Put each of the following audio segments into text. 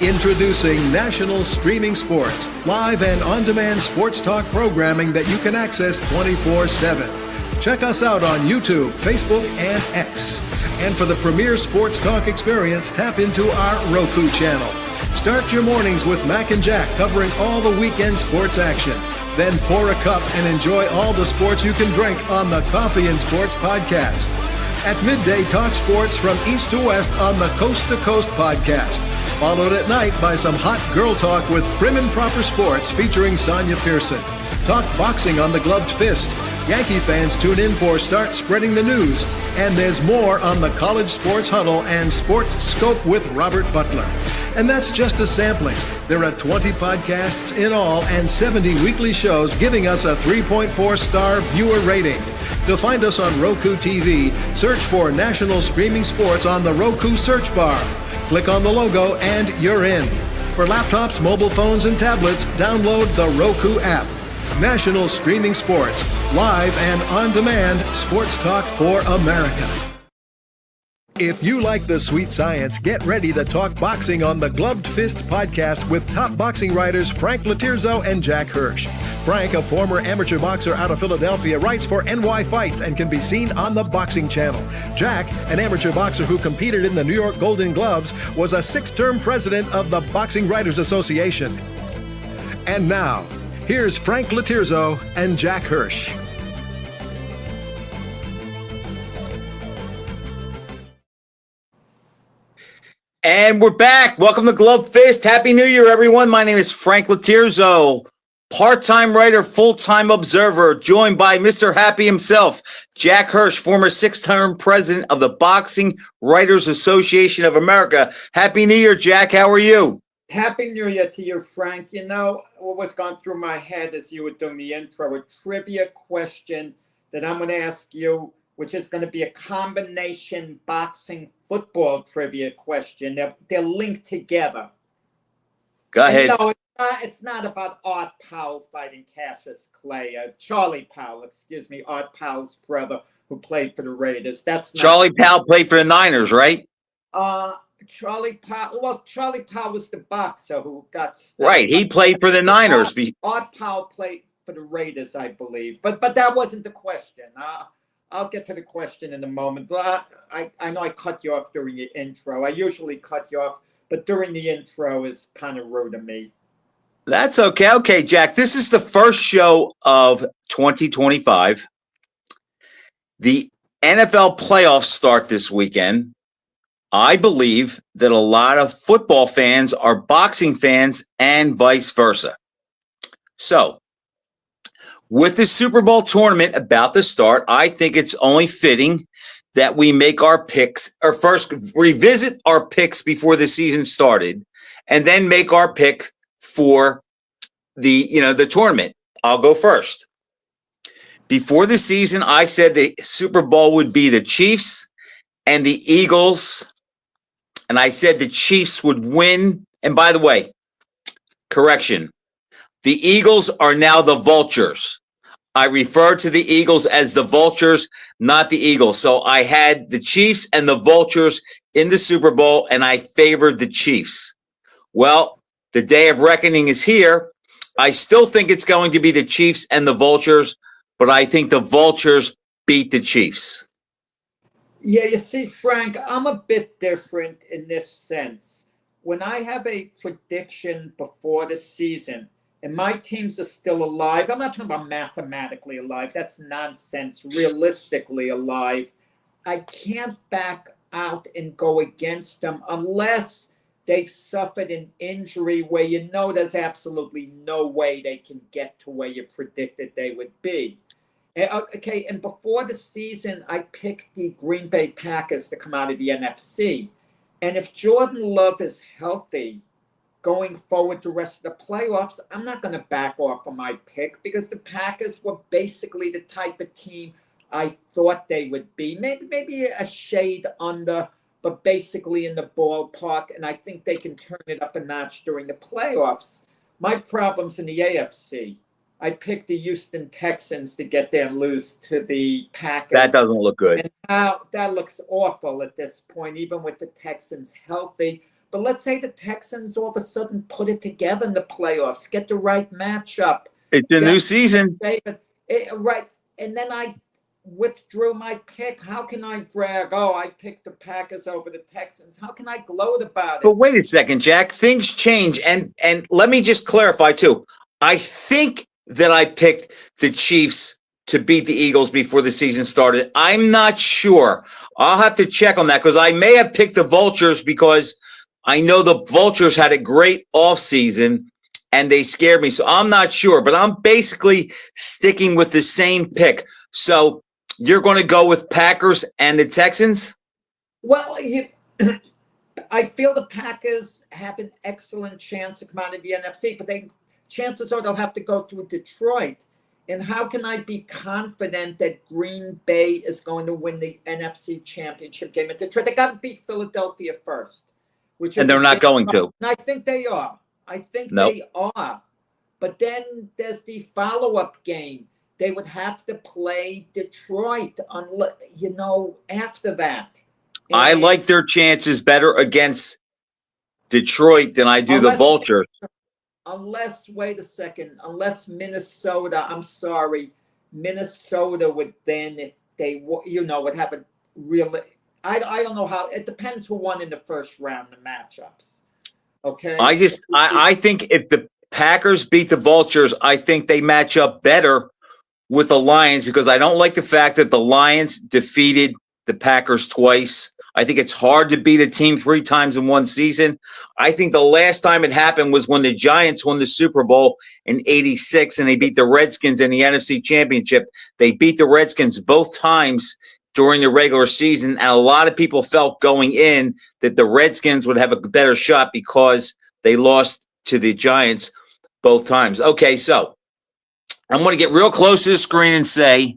Introducing National Streaming Sports, live and on-demand sports talk programming that you can access 24/7. Check us out on YouTube, Facebook, and X. And for the premier sports talk experience, tap into our Roku channel. Start your mornings with Mac and Jack covering all the weekend sports action. Then pour a cup and enjoy all the sports you can drink on the Coffee and Sports podcast. At midday, talk sports from east to west on the Coast to Coast podcast. Followed at night by some hot girl talk with Prim and Proper Sports featuring Sonia Pearson. Talk boxing on the Gloved Fist. Yankee fans tune in for Start Spreading the News. And there's more on the College Sports Huddle and Sports Scope with Robert Butler. And that's just a sampling. There are 20 podcasts in all and 70 weekly shows giving us a 3.4-star viewer rating. To find us on Roku TV, search for National Streaming Sports on the Roku search bar. Click on the logo and you're in. For laptops, mobile phones, and tablets, download the Roku app. National Streaming Sports, live and on-demand sports talk for America. If you like the sweet science, get ready to talk boxing on the Gloved Fist podcast with top boxing writers Frank Lotierzo and Jack Hirsch. Frank, a former amateur boxer out of Philadelphia, writes for NY Fights and can be seen on the Boxing Channel. Jack, an amateur boxer who competed in the New York Golden Gloves, was a 6-term president of the Boxing Writers Association. And now, here's Frank Lotierzo and Jack Hirsch. And we're back. Welcome to Glove Fist. Happy New Year, everyone. My name is Frank Lotierzo, part-time writer, full-time observer, joined by Mr. Happy himself, Jack Hirsch, former 6-term president of the Boxing Writers Association of America. Happy New Year, Jack. How are you? Happy New Year to you, Frank. You know, what was going through my head as you were doing the intro, a trivia question that I'm going to ask you, which is going to be a combination boxing football trivia question. They're linked together. Go ahead. No, it's not about Art Powell fighting Cassius Clay. Charlie Powell, Art Powell's brother who played for the Raiders. That's not Charlie Powell played for the Niners, right? Charlie Powell. Well, Charlie Powell was the boxer who got right. He played for the Niners. Art Powell played for the Raiders, I believe. But that wasn't the question. I'll get to the question in a moment. I know I cut you off during your intro. I usually cut you off, but during the intro is kind of rude of me. That's okay. Okay, Jack, this is the first show of 2025. The NFL playoffs start this weekend. I believe that a lot of football fans are boxing fans and vice versa. So, with the Super Bowl tournament about to start, I think it's only fitting that we make our picks, or first revisit our picks before the season started, and then make our picks for the tournament. I'll go first. Before the season, I said the Super Bowl would be the Chiefs and the Eagles, and I said the Chiefs would win. And by the way, correction. The Eagles are now the Vultures. I refer to the Eagles as the Vultures, not the Eagles. So I had the Chiefs and the Vultures in the Super Bowl, and I favored the Chiefs. Well, the day of reckoning is here. I still think it's going to be the Chiefs and the Vultures, but I think the Vultures beat the Chiefs. Yeah, you see, Frank, I'm a bit different in this sense. When I have a prediction before the season, and my teams are still alive, I'm not talking about mathematically alive. That's nonsense. Realistically alive. I can't back out and go against them unless they've suffered an injury where you know there's absolutely no way they can get to where you predicted they would be. Okay, and before the season, I picked the Green Bay Packers to come out of the NFC. And if Jordan Love is healthy going forward the rest of the playoffs, I'm not going to back off of my pick because the Packers were basically the type of team I thought they would be. Maybe a shade under, but basically in the ballpark, and I think they can turn it up a notch during the playoffs. My problem's in the AFC. I picked the Houston Texans to get there and lose to the Packers. That doesn't look good. And now that looks awful at this point, even with the Texans healthy. But let's say the Texans all of a sudden put it together in the playoffs, get the right matchup. It's a new season. Right. And then I withdrew my pick. How can I brag? Oh, I picked the Packers over the Texans. How can I gloat about it? But wait a second, Jack. Things change. And let me just clarify, too. I think that I picked the Chiefs to beat the Eagles before the season started. I'm not sure. I'll have to check on that because I may have picked the Vultures because I know the Vultures had a great offseason and they scared me. So I'm not sure, but I'm basically sticking with the same pick. So you're going to go with Packers and the Texans? Well, I feel the Packers have an excellent chance to come out of the NFC, but chances are they'll have to go through Detroit. And how can I be confident that Green Bay is going to win the NFC Championship game at Detroit? They got to beat Philadelphia first. And they're not going to. And I think they are. They are. But then there's the follow-up game. They would have to play Detroit, after that. I like their chances better against Detroit than I do the Vultures. Wait a second, unless Minnesota, I'm sorry, Minnesota would then, if they, would have a real, I don't know how, it depends who won in the first round, the matchups. Okay. I think if the Packers beat the Vultures, I think they match up better with the Lions because I don't like the fact that the Lions defeated the Packers twice. I think it's hard to beat a team 3 times in one season. I think the last time it happened was when the Giants won the Super Bowl in '86 and they beat the Redskins in the NFC Championship. They beat the Redskins both times during the regular season, and a lot of people felt going in that the Redskins would have a better shot because they lost to the Giants both times. Okay, so I'm going to get real close to the screen and say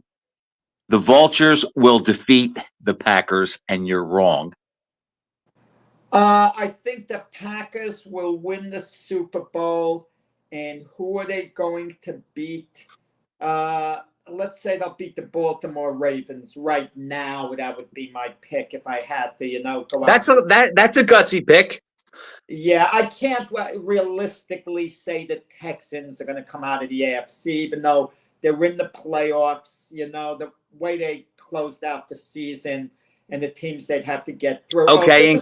the Vultures will defeat the Packers, and you're wrong. I think the Packers will win the Super Bowl, and who are they going to beat? Let's say they'll beat the Baltimore Ravens right now. That would be my pick if I had to, go out. That's a gutsy pick. Yeah, I can't realistically say the Texans are going to come out of the AFC, even though they're in the playoffs. The way they closed out the season and the teams they'd have to get through. Okay,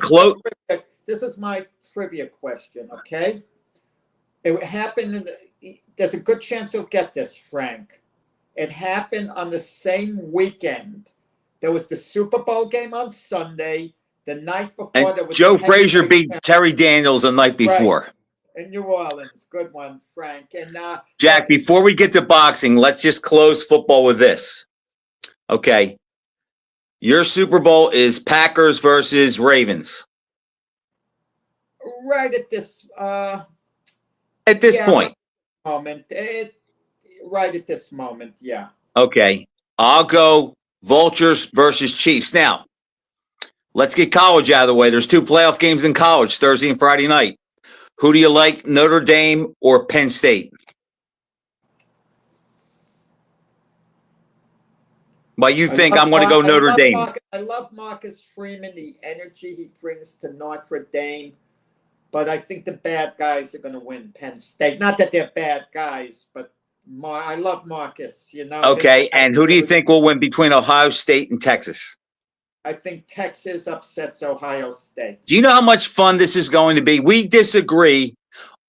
this is my trivia question, okay? It happened there's a good chance you'll get this, Frank. It happened on the same weekend. There was the Super Bowl game on Sunday. The night before, and there was Joe Frazier beat Terry Daniels the night before. Right. In New Orleans. Good one, Frank. And Jack, before we get to boxing, let's just close football with this. Okay. Your Super Bowl is Packers versus Ravens. Right at this point. Right at this moment, yeah. Okay. I'll go Vultures versus Chiefs. Now, let's get college out of the way. There's 2 playoff games in college, Thursday and Friday night. Who do you like, Notre Dame or Penn State? Well, you think I'm going to go Notre Dame. I love Marcus Freeman, the energy he brings to Notre Dame. But I think the bad guys are going to win Penn State. Not that they're bad guys, but I love Marcus. Okay, and who do you think will win between Ohio State and Texas? I think Texas upsets Ohio State. Do you know how much fun this is going to be? We disagree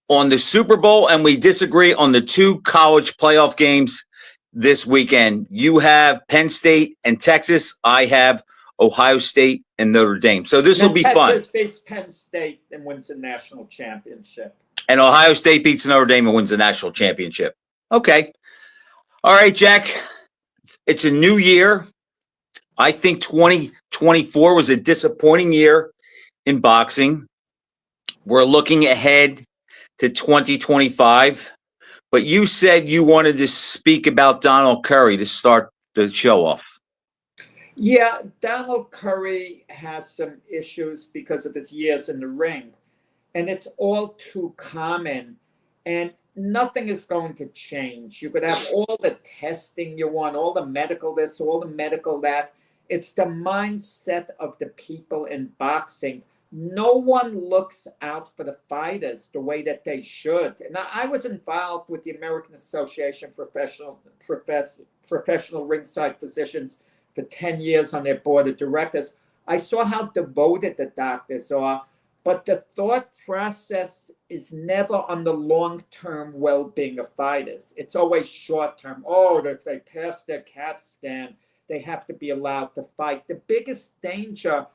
on the Super Bowl, and we disagree on the 2 college playoff games this weekend. You have Penn State and Texas. I have Ohio State and Notre Dame. So this will be fun. Texas beats Penn State and wins the national championship. And Ohio State beats Notre Dame and wins the national championship. Okay. All right, Jack. It's a new year. I think 2024 was a disappointing year in boxing. We're looking ahead to 2025. But you said you wanted to speak about Donald Curry to start the show off. Yeah, Donald Curry has some issues because of his years in the ring. And it's all too common. And nothing is going to change. You could have all the testing you want, all the medical this, all the medical that. It's the mindset of the people in boxing no one looks out for the fighters the way that they should. And I was involved with the American Association of Professional Ringside Physicians for 10 years on their board of directors. I saw how devoted the doctors are, but the thought process is never on the long-term well-being of fighters. It's always short-term. Oh, if they pass their CAT scan, they have to be allowed to fight. The biggest danger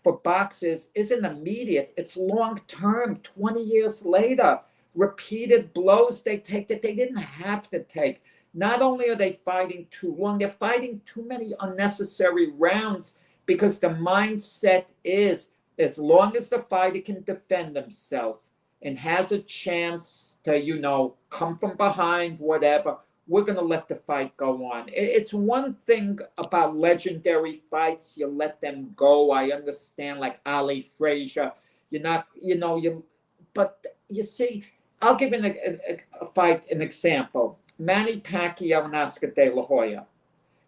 for boxers isn't immediate. It's long-term, 20 years later. Repeated blows they take that they didn't have to take. Not only are they fighting too long, they're fighting too many unnecessary rounds because the mindset is, as long as the fighter can defend himself and has a chance to, come from behind, whatever, we're going to let the fight go on. It's one thing about legendary fights. You let them go. I understand, like Ali Frazier. You're not, but you see, I'll give an example. Manny Pacquiao and Oscar De La Hoya.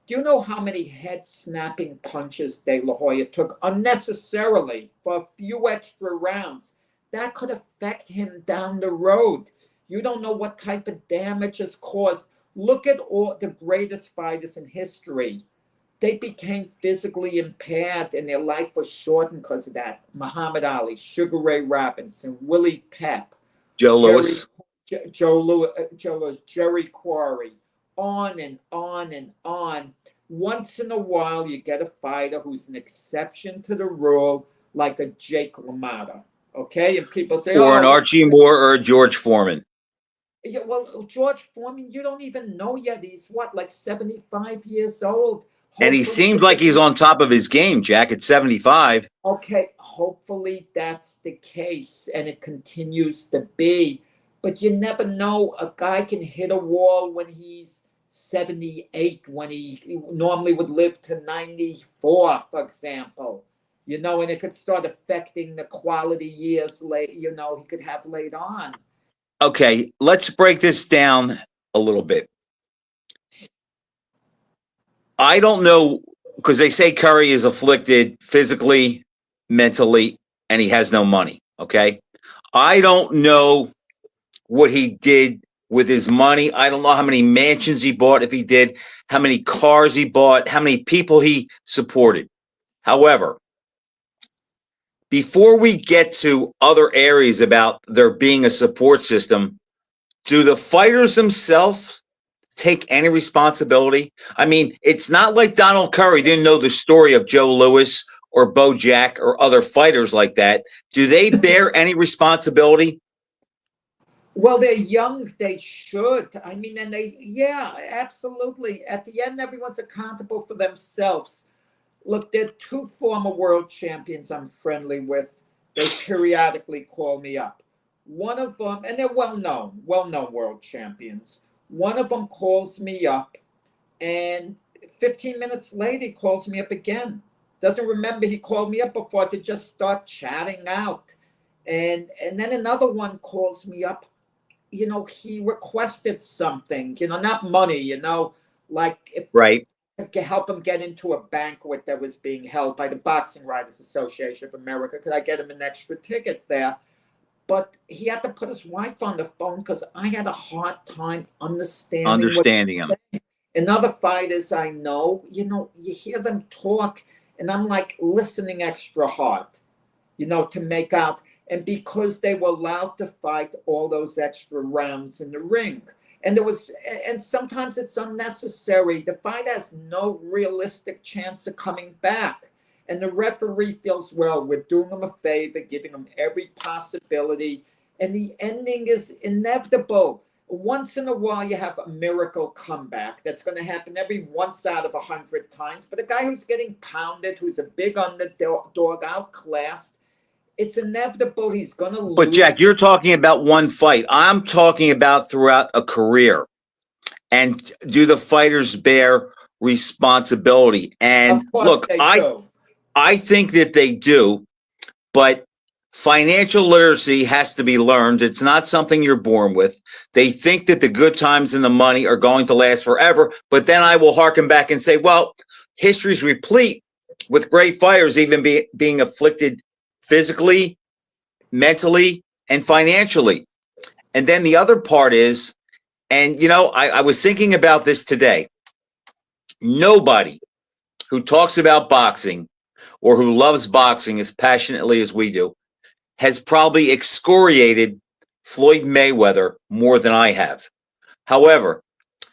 Do you know how many head-snapping punches De La Hoya took unnecessarily for a few extra rounds? That could affect him down the road. You don't know what type of damage is caused. Look at all the greatest fighters in history. They became physically impaired and their life was shortened because of that. Muhammad Ali, Sugar Ray Robinson, Willie Pep, Joe Louis, Jerry Quarry, on and on and on. Once in a while, you get a fighter who's an exception to the rule, like a Jake LaMotta. Okay, and people say, or an Archie Moore or a George Foreman. Yeah, well, George Foreman, you don't even know yet. He's like 75 years old. And he seems like he's on top of his game, Jack, at 75. Okay, hopefully that's the case and it continues to be. But you never know. A guy can hit a wall when he's 78, when he normally would live to 94, for example. And it could start affecting the quality years he could have later on. Okay, let's break this down a little bit. I don't know, because they say Curry is afflicted physically, mentally, and he has no money, okay? I don't know what he did with his money. I don't know how many mansions he bought, if he did, how many cars he bought, how many people he supported. However, before we get to other areas about there being a support system, do the fighters themselves take any responsibility? I mean, it's not like Donald Curry didn't know the story of Joe Louis or Bo Jack or other fighters like that. Do they bear any responsibility? Well, they're young. They should. I mean, yeah, absolutely. At the end, everyone's accountable for themselves. Look, there are two former world champions I'm friendly with. They periodically call me up. One of them, and they're well-known world champions. One of them calls me up, and 15 minutes later, he calls me up again. Doesn't remember he called me up before to just start chatting out. And then another one calls me up. He requested something, not money, like if Right. to help him get into a banquet that was being held by the Boxing Writers Association of America. Could I get him an extra ticket there? But he had to put his wife on the phone because I had a hard time understanding him. And other fighters I know, you hear them talk, and I'm like listening extra hard, to make out. And because they were allowed to fight all those extra rounds in the ring. And sometimes it's unnecessary. The fight has no realistic chance of coming back. And the referee feels, well, we're doing them a favor, giving them every possibility. And the ending is inevitable. Once in a while, you have a miracle comeback. That's going to happen every once out of 100 times. But a guy who's getting pounded, who's a big underdog, outclassed, it's inevitable he's going to lose. But, Jack, you're talking about one fight. I'm talking about throughout a career. And do the fighters bear responsibility? And look, I think that they do, but financial literacy has to be learned. It's not something you're born with. They think that the good times and the money are going to last forever. But then I will harken back and say, well, history's replete with great fighters even being afflicted physically, mentally, and financially. And then the other part is, and I was thinking about this today. Nobody who talks about boxing or who loves boxing as passionately as we do has probably excoriated Floyd Mayweather more than I have. However,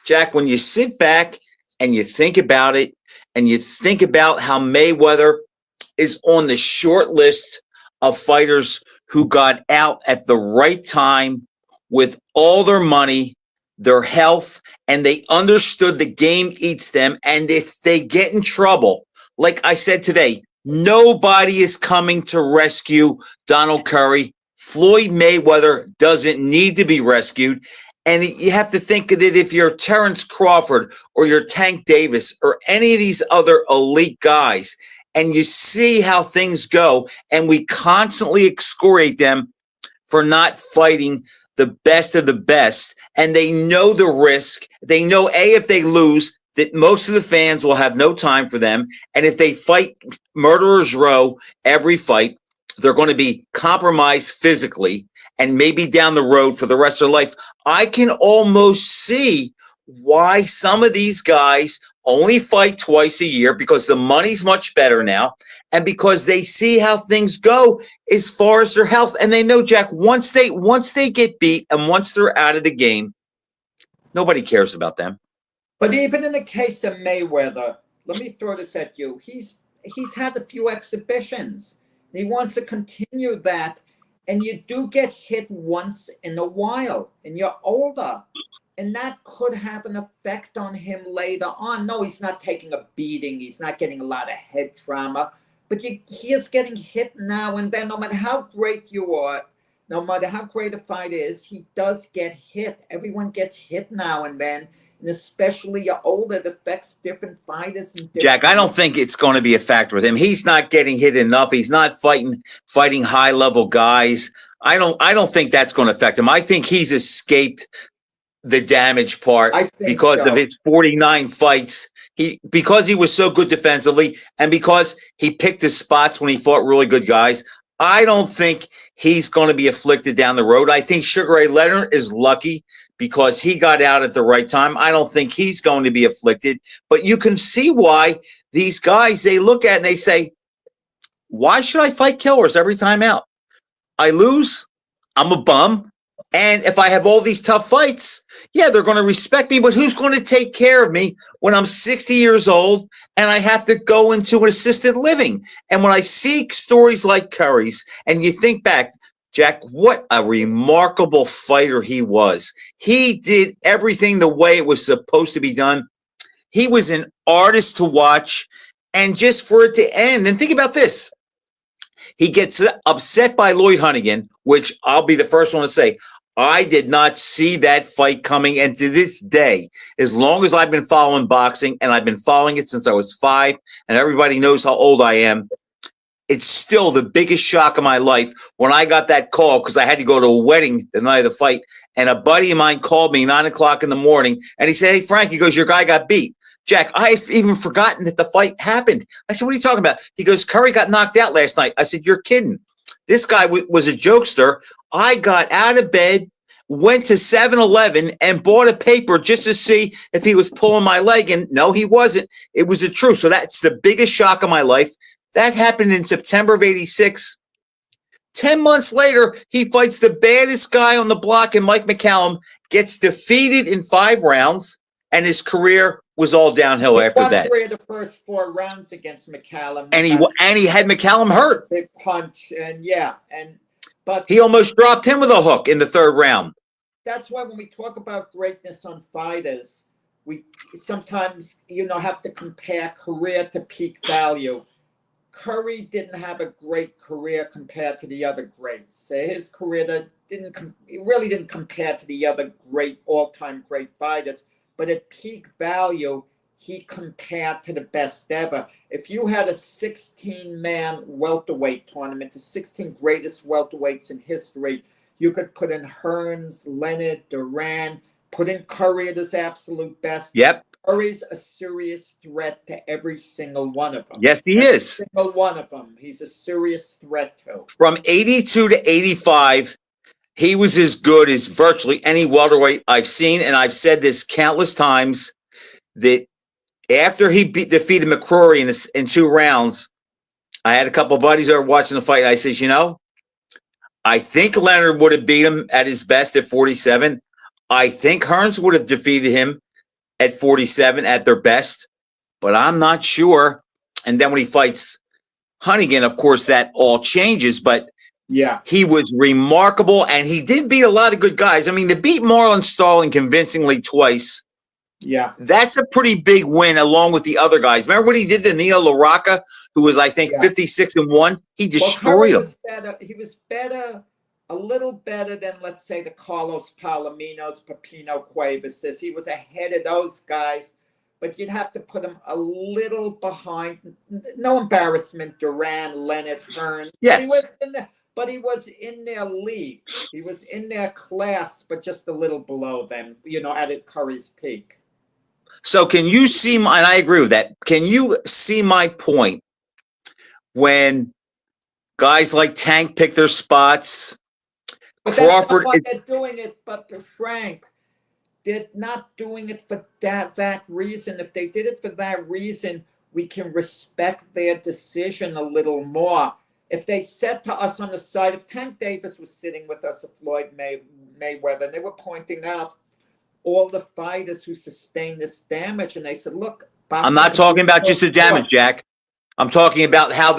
Jack, when you sit back and you think about it, and you think about how Mayweather is on the short list of fighters who got out at the right time with all their money, their health, and they understood the game eats them. And if they get in trouble, like I said today, nobody is coming to rescue Donald Curry. Floyd Mayweather doesn't need to be rescued. And you have to think that if you're Terrence Crawford or you're Tank Davis or any of these other elite guys, and you see how things go, and we constantly excoriate them for not fighting the best of the best, and they know the risk. They know, if they lose, that most of the fans will have no time for them. And if they fight murderer's row every fight, they're going to be compromised physically and maybe down the road for the rest of their life. I can almost see why some of these guys only fight twice a year, because the money's much better now and because they see how things go as far as their health. And they know, Jack, once they get beat and once they're out of the game, nobody cares about them. But even in the case of Mayweather, let me throw this at you. He's had a few exhibitions. He wants to continue that. And you do get hit once in a while, and you're older. And that could have an effect on him later on. No, he's not taking a beating. He's not getting a lot of head trauma. But he is getting hit now and then. No matter how great you are, no matter how great a fight is, he does get hit. Everyone gets hit now and then. And especially you're older, it affects different fighters. And different Jack, I don't think it's going to be a factor with him. He's not getting hit enough. He's not fighting high-level guys. I don't think that's going to affect him. I think he's escaped the damage part because of his 49 fights. Because he was so good defensively and because he picked his spots when he fought really good guys. I don't think he's going to be afflicted down the road. I think Sugar Ray Leonard is lucky because he got out at the right time. I don't think he's going to be afflicted. But you can see why these guys, they look at it and they say, why should I fight killers every time out? I lose, I'm a bum. And if I have all these tough fights, yeah, they're going to respect me. But who's going to take care of me when I'm 60 years old and I have to go into an assisted living? And when I see stories like Curry's, and you think back, Jack, what a remarkable fighter he was. He did everything the way it was supposed to be done. He was an artist to watch. And just for it to end, and think about this. He gets upset by Lloyd Hunnigan, which I'll be the first one to say, I did not see that fight coming. And to this day, as long as I've been following boxing, and I've been following it since I was 5, and everybody knows how old I am, it's still the biggest shock of my life when I got that call, because I had to go to a wedding the night of the fight. And a buddy of mine called me 9 o'clock in the morning, and he said, hey, Frank, he goes, your guy got beat. Jack, I've even forgotten that the fight happened. I said, what are you talking about? He goes, Curry got knocked out last night. I said, you're kidding. This guy was a jokester. I got out of bed, went to 7-Eleven, and bought a paper just to see if he was pulling my leg. And no, he wasn't. It was the truth. So that's the biggest shock of my life. That happened in September of 86. 10 months later, he fights the baddest guy on the block, and Mike McCallum gets defeated in 5 rounds, and his career was all downhill after that. He won 3 of the first 4 rounds against McCallum, and he had McCallum hurt. Big punch, but he almost dropped him with a hook in the 3rd round. That's why when we talk about greatness on fighters, we sometimes have to compare career to peak value. Curry didn't have a great career compared to the other greats. His career really didn't compare to the other great all-time great fighters. But at peak value, he compared to the best ever. If you had a 16-man welterweight tournament, the 16 greatest welterweights in history, you could put in Hearns, Leonard, Duran, put in Curry at his absolute best. Yep. Curry's a serious threat to every single one of them. Yes, he Every is. single one of them. He's a serious threat to. From 82 to 85, he was as good as virtually any welterweight I've seen. And I've said this countless times that after he defeated McCrory in 2 rounds, I had a couple of buddies that were watching the fight. And I said, I think Leonard would have beat him at his best at 47. I think Hearns would have defeated him at 47 at their best, but I'm not sure. And then when he fights Hunnigan, of course, that all changes, but yeah, he was remarkable, and he did beat a lot of good guys. I mean, to beat Marlon Starling convincingly twice, yeah, that's a pretty big win along with the other guys. Remember what he did to Nino LaRocca, who was, I think, 56-1? He destroyed him. He was better, a little better than, let's say, the Carlos Palominos, Pepino Cuevases. He was ahead of those guys, but you'd have to put him a little behind. No embarrassment, Duran, Leonard, Hearns. Yes. But he was in their league. He was in their class, but just a little below them, at Curry's peak. So can you see and I agree with that. Can you see my point when guys like Tank pick their spots? But Crawford, that's not why they're doing it, but Frank, they're not doing it for that reason. If they did it for that reason, we can respect their decision a little more. If they said to us on the side, if Tank Davis was sitting with us, Floyd Mayweather, and they were pointing out all the fighters who sustained this damage, and they said, look, I'm not talking about just the damage, Jack. I'm talking about how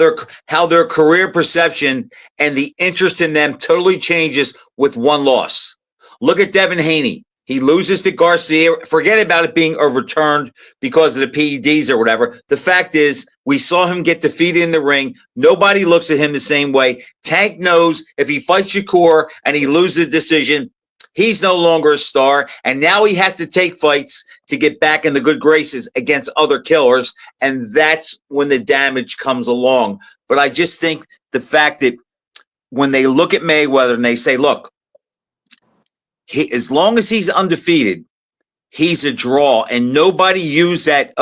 their career perception and the interest in them totally changes with one loss. Look at Devin Haney. He loses to Garcia. Forget about it being overturned because of the PEDs or whatever. The fact is, we saw him get defeated in the ring. Nobody looks at him the same way. Tank knows if he fights Shakur and he loses the decision, he's no longer a star. And now he has to take fights to get back in the good graces against other killers. And that's when the damage comes along. But I just think the fact that when they look at Mayweather and they say, look, as long as he's undefeated, he's a draw. And nobody used that,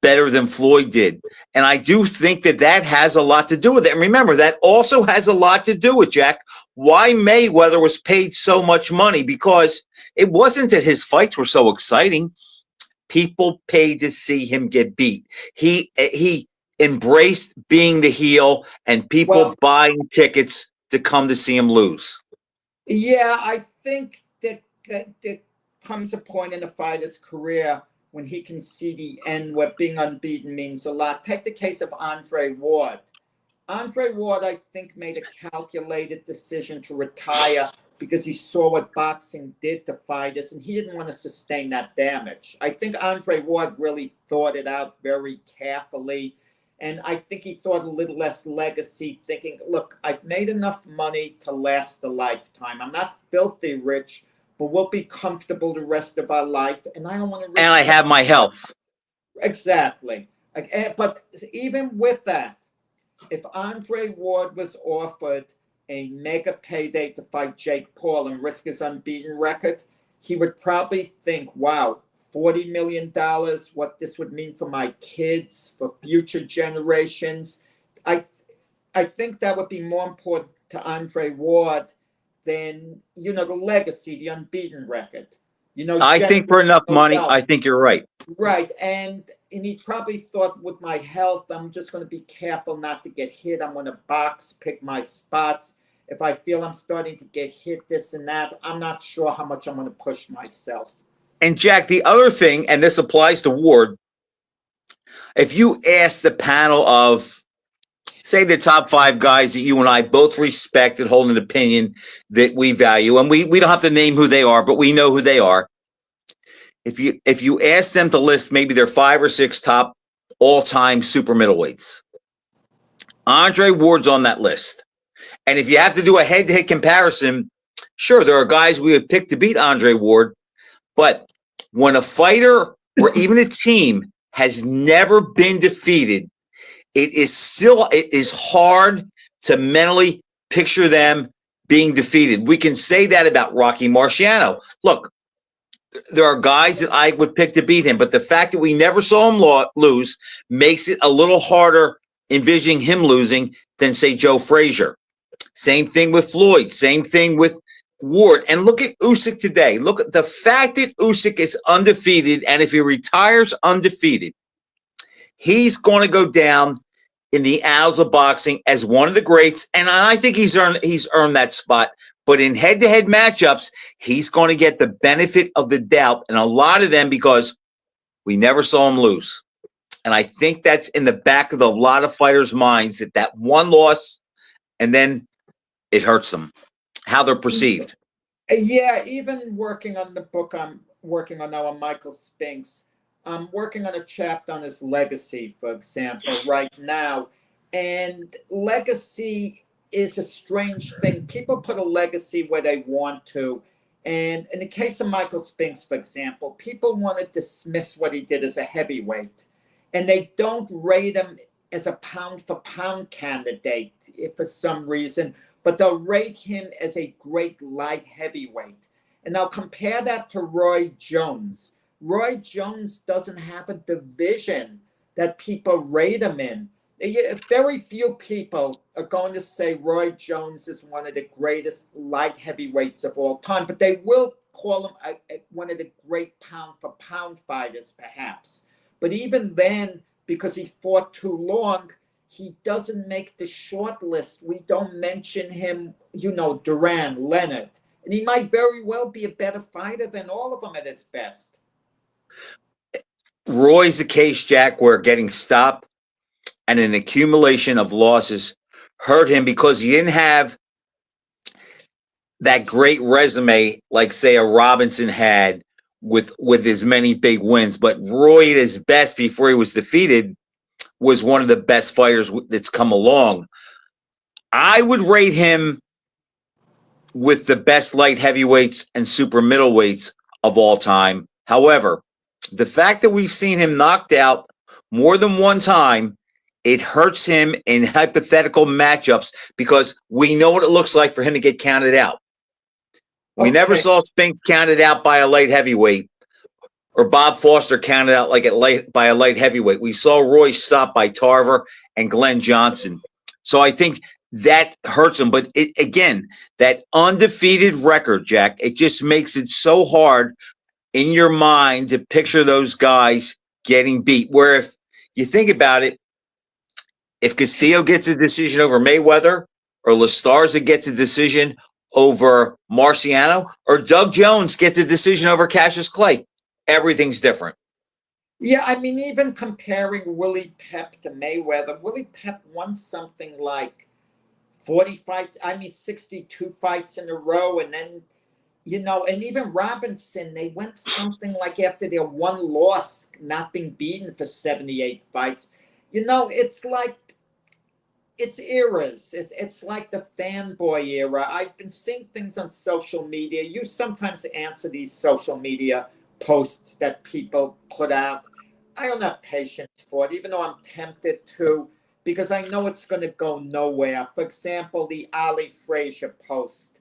better than Floyd did. And I do think that has a lot to do with it. And remember, that also has a lot to do with, Jack, why Mayweather was paid so much money, because it wasn't that his fights were so exciting. People paid to see him get beat. He embraced being the heel and people buying tickets to come to see him lose. Yeah, I think that there comes a point in a fighter's career when he can see the end where being unbeaten means a lot. Take the case of Andre Ward. Andre Ward, I think, made a calculated decision to retire because he saw what boxing did to fighters, and he didn't want to sustain that damage. I think Andre Ward really thought it out very carefully, and I think he thought a little less legacy, thinking, look, I've made enough money to last a lifetime. I'm not filthy rich, but we'll be comfortable the rest of our life, and I don't want to... And I have my health. Exactly. But even with that, if Andre Ward was offered a mega payday to fight Jake Paul and risk his unbeaten record, he would probably think, wow, $40 million, what this would mean for my kids, for future generations. I think that would be more important to Andre Ward than, the legacy, the unbeaten record. I think for enough money, I think you're right. Right. And he probably thought, with my health, I'm just going to be careful not to get hit. I'm going to box, pick my spots. If I feel I'm starting to get hit, this and that, I'm not sure how much I'm going to push myself. And Jack, the other thing, and this applies to Ward, if you ask the panel of, say, the top 5 guys that you and I both respect and hold an opinion that we value, and we don't have to name who they are, but we know who they are. If you ask them to list maybe their 5 or 6 top all-time super middleweights, Andre Ward's on that list. And if you have to do a head-to-head comparison, sure, there are guys we would pick to beat Andre Ward, but when a fighter or even a team has never been defeated, it is hard to mentally picture them being defeated. We can say that about Rocky Marciano. Look, there are guys that I would pick to beat him, but the fact that we never saw him lose makes it a little harder envisioning him losing than, say, Joe Frazier. Same thing with Floyd. Same thing with Ward. And look at Usyk today. Look at the fact that Usyk is undefeated, and if he retires undefeated, he's going to go down in the annals of boxing as one of the greats, and I think he's earned that spot. But in head-to-head matchups, he's going to get the benefit of the doubt, and a lot of them because we never saw him lose. And I think that's in the back of a lot of fighters' minds that one loss, and then it hurts them, how they're perceived. Yeah, even working on the book I'm working on now on Michael Spinks, I'm working on a chapter on his legacy, for example, right now. And legacy is a strange thing. People put a legacy where they want to. And in the case of Michael Spinks, for example, people want to dismiss what he did as a heavyweight. And they don't rate him as a pound-for-pound candidate for some reason, but they'll rate him as a great light heavyweight. And I'll compare that to Roy Jones. Roy Jones doesn't have a division that people rate him in. Very few people are going to say Roy Jones is one of the greatest light heavyweights of all time, but they will call him one of the great pound-for-pound fighters, perhaps. But even then, because he fought too long, he doesn't make the short list. We don't mention him, Duran, Leonard. And he might very well be a better fighter than all of them at his best. Roy's a case, Jack, where getting stopped and an accumulation of losses hurt him because he didn't have that great resume like, say, a Robinson had with his many big wins. But Roy at his best before he was defeated was one of the best fighters that's come along. I would rate him with the best light heavyweights and super middleweights of all time. However, the fact that we've seen him knocked out more than one time, it hurts him in hypothetical matchups because we know what it looks like for him to get counted out. We never saw Spinks counted out by a light heavyweight or Bob Foster counted out by a light heavyweight. We saw Roy stopped by Tarver and Glenn Johnson. So I think that hurts him. But again, that undefeated record, Jack, it just makes it so hard in your mind to picture those guys getting beat. Where if you think about it, if Castillo gets a decision over Mayweather or La Starza gets a decision over Marciano or Doug Jones gets a decision over Cassius Clay, everything's different. Yeah, I mean, even comparing Willie Pep to Mayweather, Willie Pep won something like 40 fights, 62 fights in a row. And then, and even Robinson, they went something like after their one loss, not being beaten for 78 fights. It's like, it's eras. It's like the fanboy era. I've been seeing things on social media. You sometimes answer these social media posts that people put out. I don't have patience for it, even though I'm tempted to, because I know it's going to go nowhere. For example, the Ali Frazier post.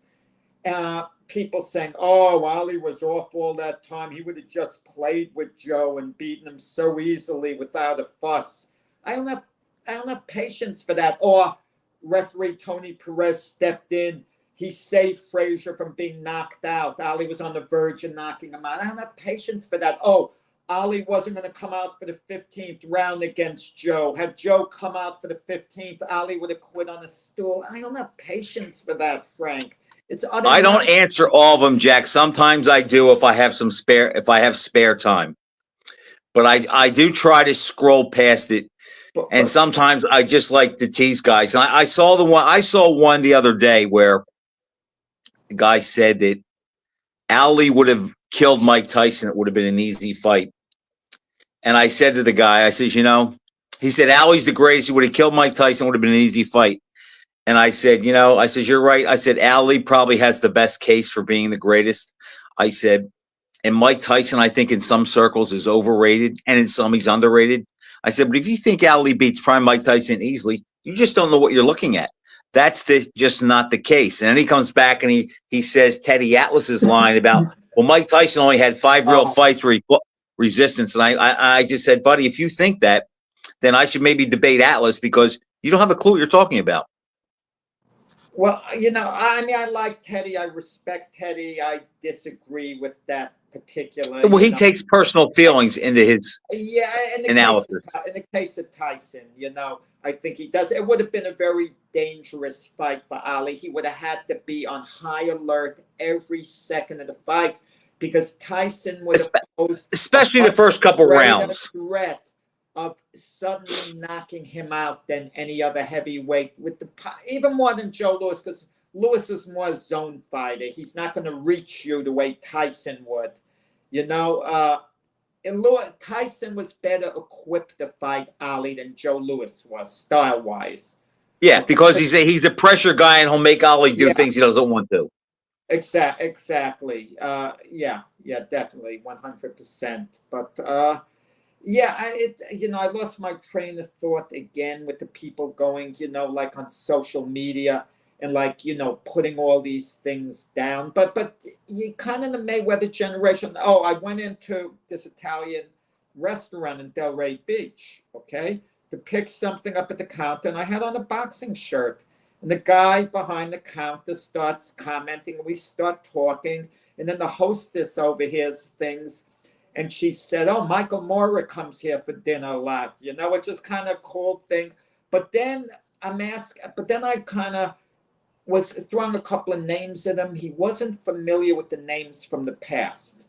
People saying, oh, Ali was off all that time. He would have just played with Joe and beaten him so easily without a fuss. I don't have patience for that. Or referee Tony Perez stepped in. He saved Frazier from being knocked out. Ali was on the verge of knocking him out. I don't have patience for that. Oh, Ali wasn't going to come out for the 15th round against Joe. Had Joe come out for the 15th, Ali would have quit on a stool. I don't have patience for that, Frank. I don't answer all of them, Jack. Sometimes I do if I have spare time. But I do try to scroll past it. And sometimes I just like to tease guys. And I saw one the other day where the guy said that Ali would have killed Mike Tyson. It would have been an easy fight. And I said to the guy, I says, he said, Ali's the greatest. He would have killed Mike Tyson. It would have been an easy fight. And I said, you're right. I said, Ali probably has the best case for being the greatest. I said, and Mike Tyson, I think in some circles is overrated and in some he's underrated. I said, but if you think Ali beats prime Mike Tyson easily, you just don't know what you're looking at. That's just not the case. And then he comes back and he says Teddy Atlas's line about Well, Mike Tyson only had 5 real Oh. fights where he fought resistance. And I just said, buddy, if you think that, then I should maybe debate Atlas because you don't have a clue what you're talking about. Well, I mean, I like Teddy. I respect Teddy. I disagree with that particular. Well, he takes personal feelings into his analysis. In the case of Tyson, I think he does. It would have been a very dangerous fight for Ali. He would have had to be on high alert every second of the fight because Tyson would have posed especially the first couple rounds. Threat of suddenly knocking him out than any other heavyweight, even more than Joe Louis, because Louis is more a zone fighter. He's not going to reach you the way Tyson would. And Tyson was better equipped to fight Ali than Joe Louis was, style-wise. Yeah, because he's a pressure guy and he'll make Ali do things he doesn't want to. Exactly. Yeah, definitely, 100%. But I lost my train of thought again with the people going, like on social media and putting all these things down. But you kind of the Mayweather generation. Oh, I went into this Italian restaurant in Delray Beach, okay, to pick something up at the counter, and I had on a boxing shirt. And the guy behind the counter starts commenting, and we start talking, and then the hostess overhears things. And she said, "Oh, Michael Moore comes here for dinner a lot." It's just kind of a cool thing. But then I kind of was throwing a couple of names at him. He wasn't familiar with the names from the past.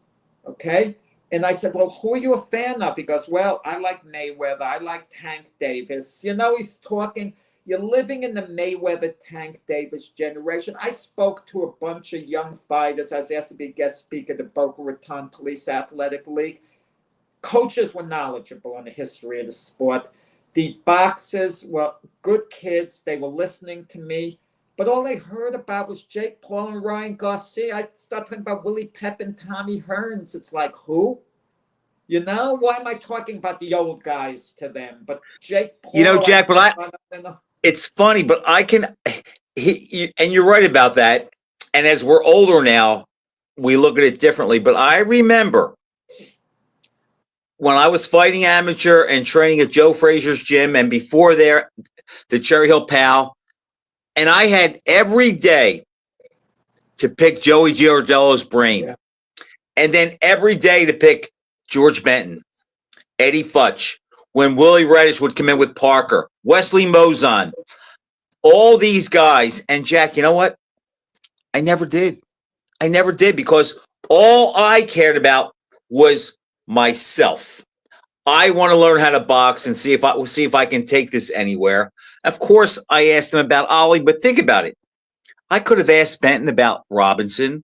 Okay. And I said, "Well, who are you a fan of?" He goes, "Well, I like Mayweather. I like Tank Davis." He's talking. You're living in the Mayweather Tank Davis generation. I spoke to a bunch of young fighters. I was asked to be a guest speaker at the Boca Raton Police Athletic League. Coaches were knowledgeable on the history of the sport. The boxers were good kids. They were listening to me. But all they heard about was Jake Paul and Ryan Garcia. I started talking about Willie Pep and Tommy Hearns. It's like, who? Why am I talking about the old guys to them? But Jake Paul. Jack, but it's funny, but and you're right about that. And as we're older now, we look at it differently. But I remember when I was fighting amateur and training at Joe Frazier's gym, and before there, the Cherry Hill Pal, and I had every day to pick Joey Giardello's brain, and then every day to pick George Benton, Eddie Futch, when Willie Reddish would come in with Parker, Wesley Mozon, all these guys. And Jack, you know what? I never did. Because all I cared about was myself. I want to learn how to box and see if I can take this anywhere. Of course, I asked him about Ali, but think about it. I could have asked Benton about Robinson.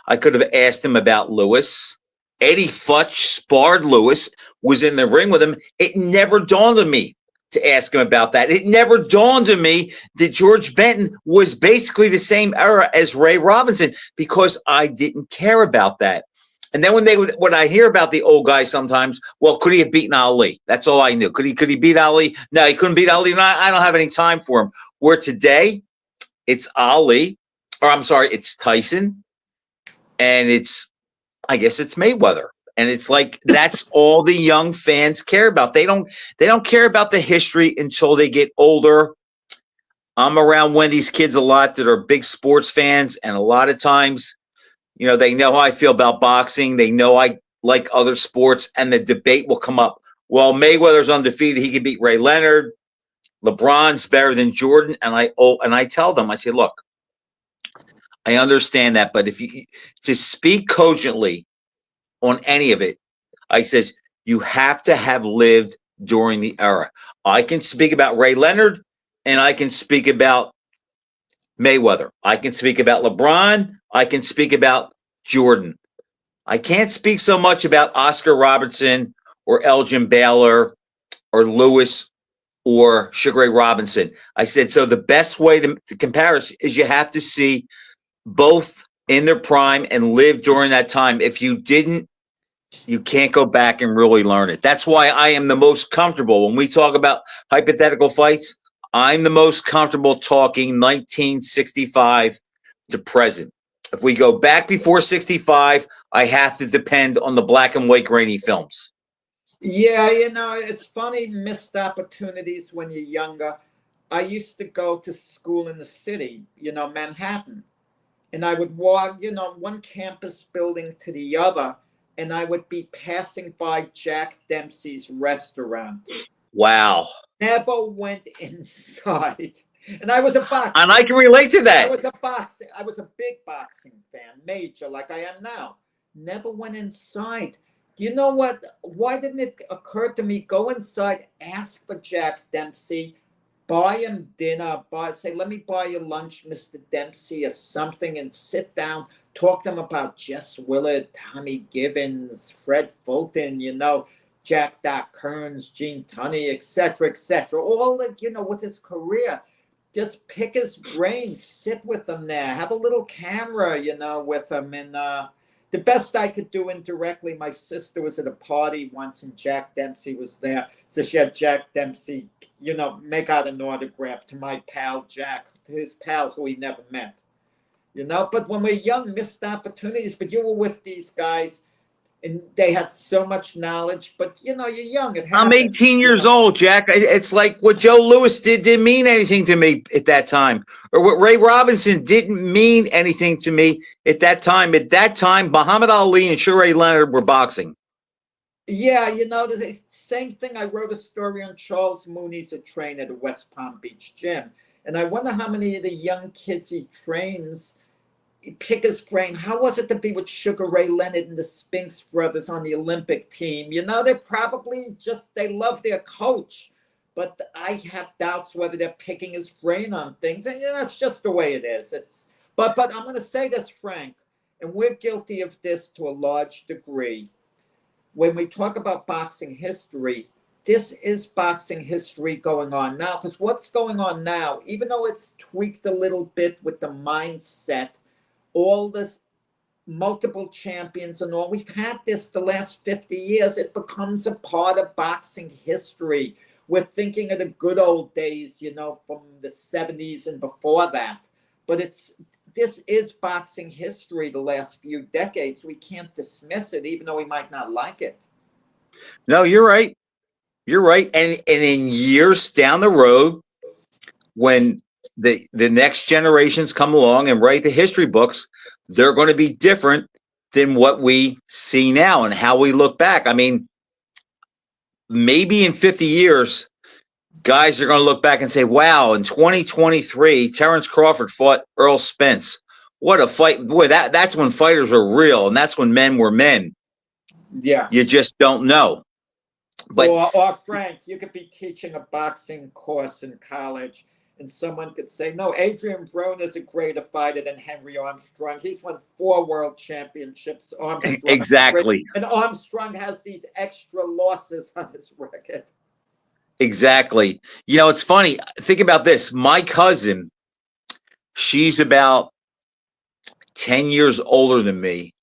I could have asked him about Lewis. Eddie Futch sparred Lewis, was in the ring with him. It never dawned on me to ask him about that. It never dawned on me that George Benton was basically the same era as Ray Robinson because I didn't care about that. And then when I hear about the old guy sometimes, well, could he have beaten Ali? That's all I knew. Could he beat Ali? No, he couldn't beat Ali. No, I don't have any time for him. Where today, it's it's Tyson, and I guess it's Mayweather. And it's like that's all the young fans care about. They don't care about the history until they get older. I'm around Wendy's kids a lot that are big sports fans, and a lot of times, they know how I feel about boxing. They know I like other sports, and the debate will come up. Well, Mayweather's undefeated. He can beat Ray Leonard. LeBron's better than Jordan. And I tell them, I say, look, I understand that, but to speak cogently on any of it, I says, you have to have lived during the era. I can speak about Ray Leonard, and I can speak about Mayweather. I can speak about LeBron. I can speak about Jordan. I can't speak so much about Oscar Robertson or Elgin Baylor or Lewis or Sugar Ray Robinson. I said, so the best way to compare it is you have to see both in their prime and live during that time. If you didn't, you can't go back and really learn it. That's why I am the most comfortable when we talk about hypothetical fights. I'm the most comfortable talking 1965 to present. If we go back before 65, I have to depend on the black and white grainy films. Yeah, it's funny, missed opportunities when you're younger. I used to go to school in the city, Manhattan, and I would walk, one campus building to the other, and I would be passing by Jack Dempsey's restaurant. Wow. Never went inside. And I was a boxer. And I can relate to that. I was a big boxing fan, major, like I am now. Never went inside. Do you know what? Why didn't it occur to me? Go inside, ask for Jack Dempsey, buy him dinner, say, let me buy you lunch, Mr. Dempsey, or something, and sit down, talk to him about Jess Willard, Tommy Gibbons, Fred Fulton, Jack Doc Kearns, Gene Tunney, etc., etc. All with his career. Just pick his brain, sit with him there, have a little camera, with him. And the best I could do indirectly, my sister was at a party once and Jack Dempsey was there. So she had Jack Dempsey, make out an autograph to my pal Jack, his pal who he never met. But when we're young, missed opportunities. But you were with these guys and they had so much knowledge, but you're young. I'm 18 years old, Jack. It's like what Joe Louis didn't mean anything to me at that time, or what Ray Robinson didn't mean anything to me at that time. At that time, Muhammad Ali and Sugar Leonard were boxing. Yeah, the same thing. I wrote a story on Charles Mooney's a trainer at a West Palm Beach gym, and I wonder how many of the young kids he trains. Pick his brain. How was it to be with Sugar Ray Leonard and the Spinks brothers on the Olympic team? They're probably they love their coach, but I have doubts whether they're picking his brain on things. And that's just the way it is. But I'm going to say this, Frank, and we're guilty of this to a large degree. When we talk about boxing history, this is boxing history going on now, because what's going on now, even though it's tweaked a little bit with the mindset, all this multiple champions and all, we've had this the last 50 years. It becomes a part of boxing history. We're thinking of the good old days, from the 70s and before that. But this is boxing history the last few decades. We can't dismiss it, even though we might not like it. No, you're right. You're right. And in years down the road, when the next generations come along and write the history books, they're going to be different than what we see now and how we look back. I mean, maybe in 50 years, guys are going to look back and say, wow, in 2023, Terrence Crawford fought Earl Spence. What a fight. Boy, that's when fighters are real, and that's when men were men. Yeah. You just don't know. But or Frank, you could be teaching a boxing course in college, and someone could say, no, Adrian Broner is a greater fighter than Henry Armstrong. He's won 4 world championships. Armstrong, exactly. And Armstrong has these extra losses on his record. Exactly. It's funny. Think about this. My cousin, she's about 10 years older than me.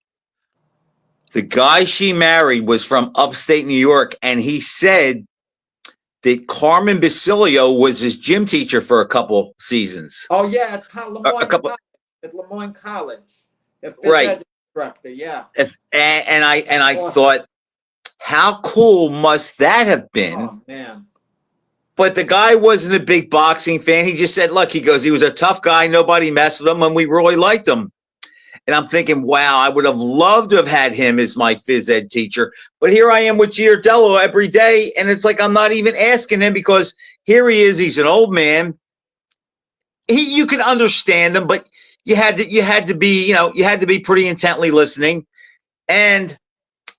The guy she married was from upstate New York, and he said that Carmen Basilio was his gym teacher for a couple seasons. Oh, yeah, at Lemoyne College. Right. Instructor, yeah. And I thought, how cool must that have been? Oh, man. But the guy wasn't a big boxing fan. He just said, look, he was a tough guy. Nobody messed with him, and we really liked him. And I'm thinking, wow, I would have loved to have had him as my phys ed teacher. But here I am with Giardello every day. And it's like I'm not even asking him, because here he is. He's an old man. You can understand him, but you had to be pretty intently listening. And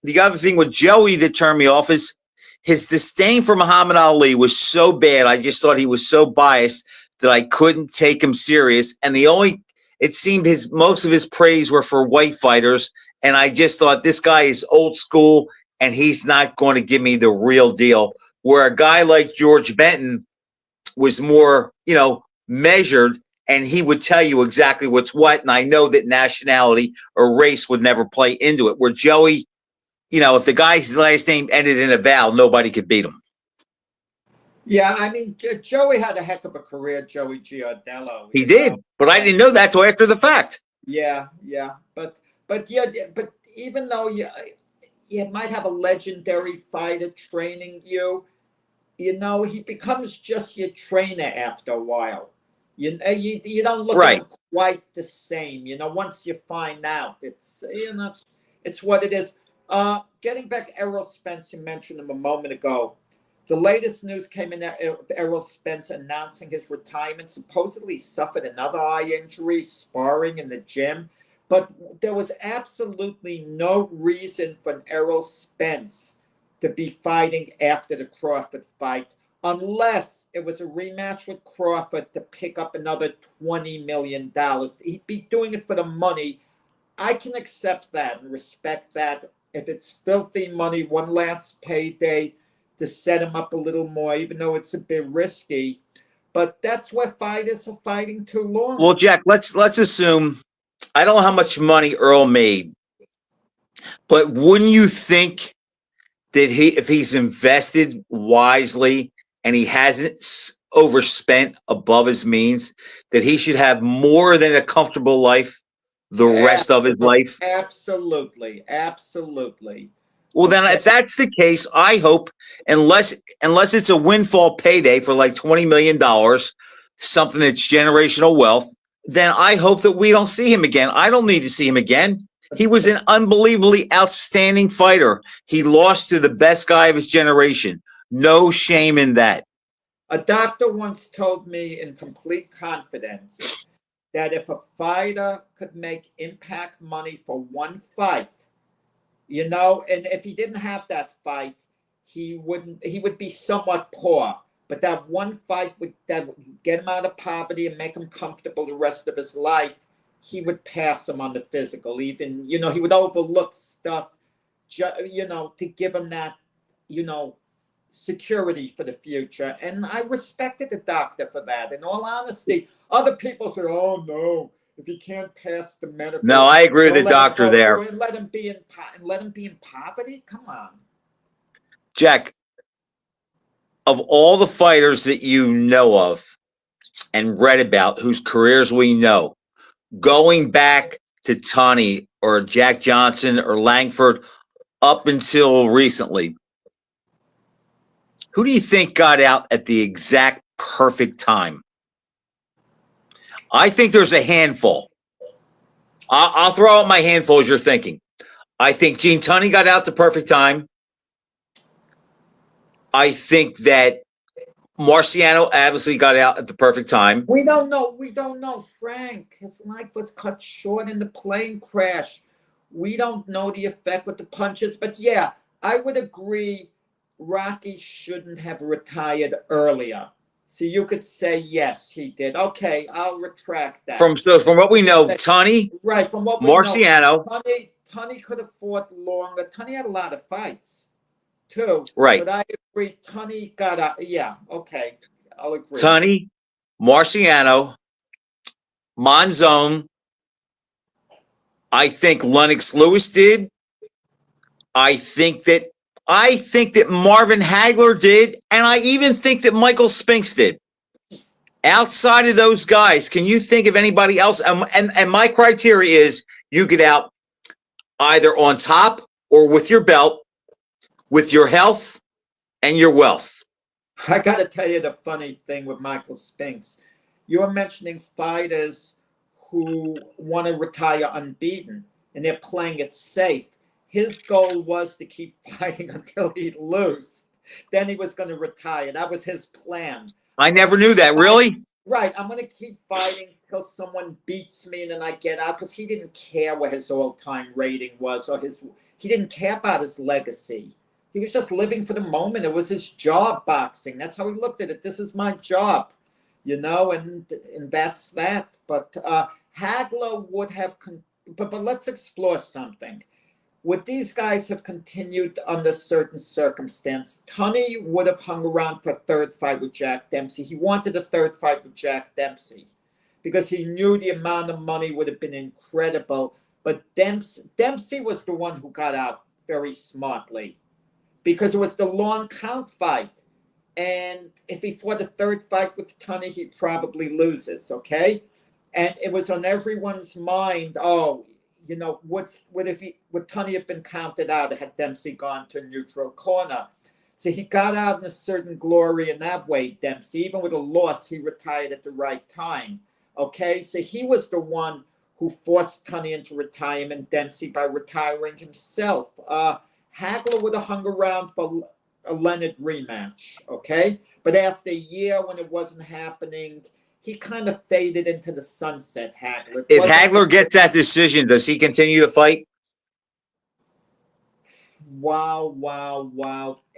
the other thing with Joey that turned me off is his disdain for Muhammad Ali was so bad. I just thought he was so biased that I couldn't take him serious. And it seemed most of his praise were for white fighters. And I just thought, this guy is old school and he's not going to give me the real deal. Where a guy like George Benton was more, measured, and he would tell you exactly what's what. And I know that nationality or race would never play into it. Where Joey, if the guy's last name ended in a vowel, nobody could beat him. Yeah, I mean, Joey had a heck of a career, Joey Giardello. He did, but I didn't know that till after the fact. Yeah, yeah, but yeah, but even though you might have a legendary fighter training you, he becomes just your trainer after a while. You don't look at Right. him quite the same. Once you find out, it's what it is. Getting back Errol Spence, you mentioned him a moment ago. The latest news came in that Errol Spence announcing his retirement. Supposedly suffered another eye injury, sparring in the gym. But there was absolutely no reason for Errol Spence to be fighting after the Crawford fight, unless it was a rematch with Crawford to pick up another $20 million. He'd be doing it for the money. I can accept that and respect that. If it's filthy money, one last payday to set him up a little more, even though it's a bit risky. But that's why fighters are fighting too long. Well, Jack, let's assume I don't know how much money Earl made, but wouldn't you think that if he's invested wisely and he hasn't overspent above his means, that he should have more than a comfortable life the rest of his life? Absolutely, absolutely. Well, then, Okay. if that's the case, I hope, unless it's a windfall payday for like $20 million, something that's generational wealth, then I hope that we don't see him again. I don't need to see him again. He was an unbelievably outstanding fighter. He lost to the best guy of his generation. No shame in that. A doctor once told me in complete confidence that if a fighter could make impact money for one fight, and if he didn't have that fight, he would be somewhat poor. But that one fight would get him out of poverty and make him comfortable the rest of his life. He would pass him on the physical. Even he would overlook stuff, to give him that, security for the future. And I respected the doctor for that. In all honesty, other people say, "Oh no, if he can't pass the medical, No, I agree with the let him doctor go there. and let him be in poverty." Come on. Jack, of all the fighters that you know of and read about, whose careers we know, going back to Tunney or Jack Johnson or Langford up until recently, who do you think got out at the exact perfect time? I think there's a handful. I'll throw out my handful as you're thinking. I think Gene Tunney got out the perfect time. I think that Marciano obviously got out at the perfect time. We don't know. We don't know. Frank, his life was cut short in the plane crash. We don't know the effect with the punches. But yeah, I would agree Rocky shouldn't have retired earlier. So you could say, yes, he did. Okay, I'll retract that. From what we know, Tunney, Right, from what we Marciano. know, Tunney could have fought longer. Tunney had a lot of fights, too. Right. But I agree, Tunney got out. Yeah, okay, I'll agree. Tunney, Marciano, Monzon. I think Lennox Lewis did. I think that Marvin Hagler did, and I even think that Michael Spinks did. Outside of those guys, can you think of anybody else? And my criteria is you get out either on top or with your belt, with your health and your wealth. I got to tell you the funny thing with Michael Spinks. You were mentioning fighters who want to retire unbeaten, and they're playing it safe. His goal was to keep fighting until he'd lose. Then he was going to retire. That was his plan. I never knew that. Really? Right. I'm going to keep fighting until someone beats me and then I get out, because he didn't care what his all-time rating was, or he didn't care about his legacy. He was just living for the moment. It was his job, boxing. That's how he looked at it. This is my job, and that's that. But Hagler would have, but let's explore something. Would these guys have continued under certain circumstance? Tunney would have hung around for a third fight with Jack Dempsey. He wanted a third fight with Jack Dempsey because he knew the amount of money would have been incredible. But Dempsey was the one who got out very smartly, because it was the long count fight. And if he fought a third fight with Tunney, he probably loses, okay? And it was on everyone's mind. Oh, would Tunney have been counted out had Dempsey gone to a neutral corner? So he got out in a certain glory in that way, Dempsey. Even with a loss, he retired at the right time. Okay, so he was the one who forced Tunney into retirement, Dempsey, by retiring himself. Hagler would have hung around for a Leonard rematch, okay? But after a year when it wasn't happening, he kind of faded into the sunset, Hagler. If Hagler gets that decision, does he continue to fight? Wow.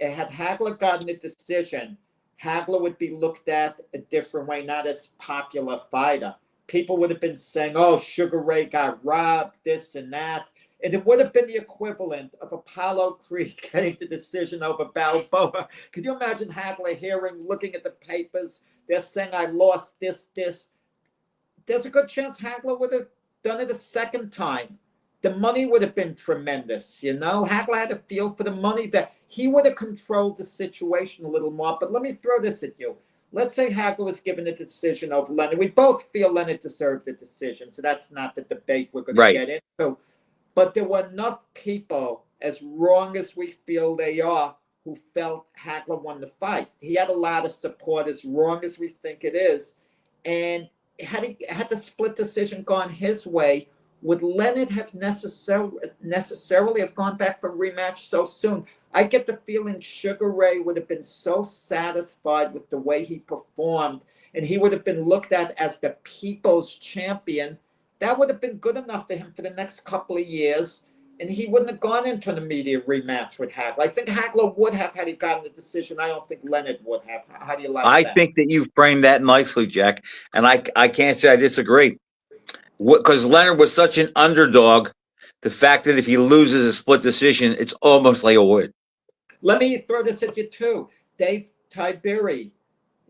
Had Hagler gotten the decision, Hagler would be looked at a different way, not as popular fighter. People would have been saying, oh, Sugar Ray got robbed, this and that. And it would have been the equivalent of Apollo Creed getting the decision over Balboa. Could you imagine Hagler looking at the papers? They're saying, I lost this. There's a good chance Hagler would have done it a second time. The money would have been tremendous, Hagler had a feel for the money that he would have controlled the situation a little more. But let me throw this at you. Let's say Hagler was given a decision over Leonard. We both feel Leonard deserved the decision, so that's not the debate we're going to get into. But there were enough people, as wrong as we feel they are, who felt Hagler won the fight. He had a lot of support, as wrong as we think it is. And had the split decision gone his way, would Leonard have necessarily have gone back for a rematch so soon? I get the feeling Sugar Ray would have been so satisfied with the way he performed, and he would have been looked at as the people's champion. That would have been good enough for him for the next couple of years, and he wouldn't have gone into an immediate rematch with Hagler. I think Hagler would have had he gotten the decision. I don't think Leonard would have. How do you like that? I think that you've framed that nicely, Jack, and I can't say I disagree. Because Leonard was such an underdog, the fact that if he loses a split decision, it's almost like a win. Let me throw this at you too. Dave Tiberi,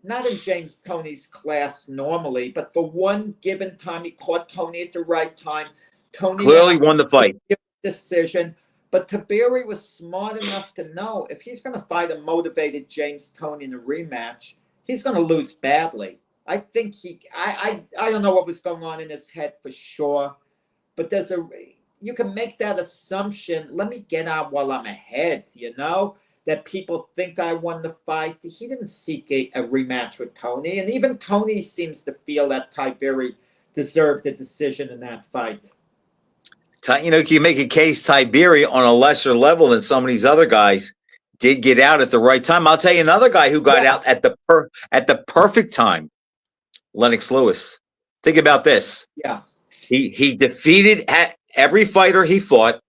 not in James Toney's class normally, but for one given time, he caught Toney at the right time. Toney clearly won the fight. Decision, but Tiberi was smart enough to know if he's going to fight a motivated James Toney in a rematch, he's going to lose badly. I think I don't know what was going on in his head for sure, but you can make that assumption. Let me get out while I'm ahead, that people think I won the fight. He didn't seek a rematch with Toney, and even Toney seems to feel that Tiberi deserved a decision in that fight. Can you make a case Tiberi on a lesser level than some of these other guys did get out at the right time? I'll tell you another guy who got out at the perfect time. Lennox Lewis. Think about this. Yeah. He defeated every fighter he fought.